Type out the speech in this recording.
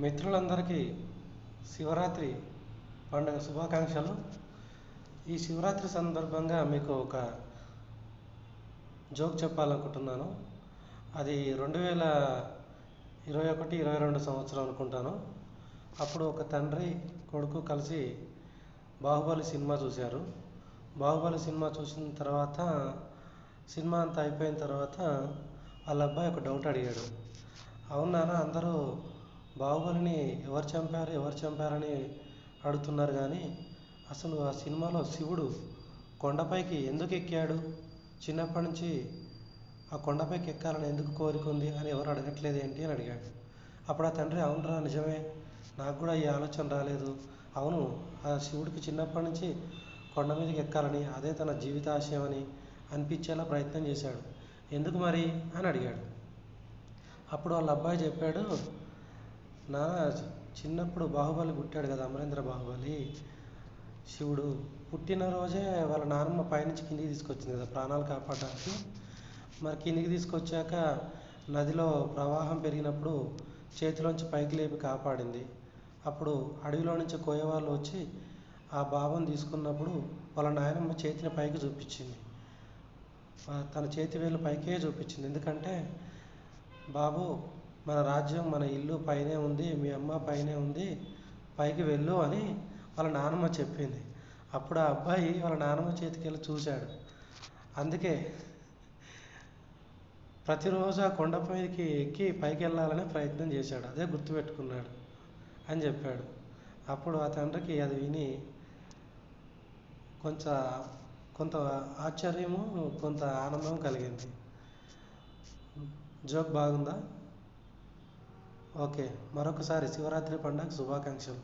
మిత్రులందరికీ శివరాత్రి పండుగ శుభాకాంక్షలు. ఈ శివరాత్రి సందర్భంగా మీకు ఒక జోక్ చెప్పాలనుకుంటున్నాను. అది 2021-22 సంవత్సరం అనుకుంటాను. అప్పుడు ఒక తండ్రి కొడుకు కలిసి బాహుబలి సినిమా చూశారు. బాహుబలి సినిమా చూసిన తర్వాత సినిమా అంతా అయిపోయిన తర్వాత వాళ్ళ అబ్బాయి ఒక డౌట్ అడిగాడు. అవును నాన్న, అందరూ బాహుబలిని ఎవరు చంపారని అడుగుతున్నారు, కానీ అసలు ఆ సినిమాలో శివుడు కొండపైకి ఎందుకు ఎక్కాడు, చిన్నప్పటి నుంచి ఆ కొండపైకి ఎక్కాలని ఎందుకు కోరిక ఉంది అని ఎవరు అడగట్లేదు ఏంటి అని అడిగాడు. అప్పుడు ఆ తండ్రి, అవునరా నిజమే, నాకు కూడా ఈ ఆలోచన రాలేదు. అవును, ఆ శివుడికి చిన్నప్పటి నుంచి కొండ మీదకి ఎక్కాలని, అదే తన జీవితాశయం అని అనిపించేలా ప్రయత్నం చేశాడు, ఎందుకు మరి అని అడిగాడు. అప్పుడు వాళ్ళ అబ్బాయి చెప్పాడు, నాన్న, చిన్నప్పుడు బాహుబలి పుట్టాడు కదా, అమరేంద్ర బాహుబలి, శివుడు పుట్టినరోజే వాళ్ళ నాన్నమ్మ పైనుంచి కిందికి తీసుకొచ్చింది కదా ప్రాణాలు కాపాడడానికి. మరి కిందికి తీసుకొచ్చాక నదిలో ప్రవాహం పెరిగినప్పుడు చేతిలోంచి పైకి లేపి కాపాడింది. అప్పుడు అడవిలో నుంచి కోయవాళ్ళు వచ్చి ఆ బాబుని తీసుకున్నప్పుడు వాళ్ళ నాయనమ్మ చేతిని పైకి చూపించింది, తన చేతి వేలు పైకే చూపించింది. ఎందుకంటే, బాబు, మన రాజ్యం మన ఇల్లు పైనే ఉంది, మీ అమ్మ పైనే ఉంది, పైకి వెళ్ళు అని వాళ్ళ నాన్నమ్మ చెప్పింది. అప్పుడు ఆ అబ్బాయి వాళ్ళ నాన్నమ్మ చేతికి వెళ్ళి చూశాడు. అందుకే ప్రతిరోజు ఆ కొండ మీదకి ఎక్కి పైకి వెళ్ళాలనే ప్రయత్నం చేశాడు, అదే గుర్తుపెట్టుకున్నాడు అని చెప్పాడు. అప్పుడు ఆ తండ్రికి అది విని కొంత ఆశ్చర్యము, కొంత ఆనందం కలిగింది. జోక్ బాగుందా? ఓకే, మరొకసారి శివరాత్రి పండుగ శుభాకాంక్షలు.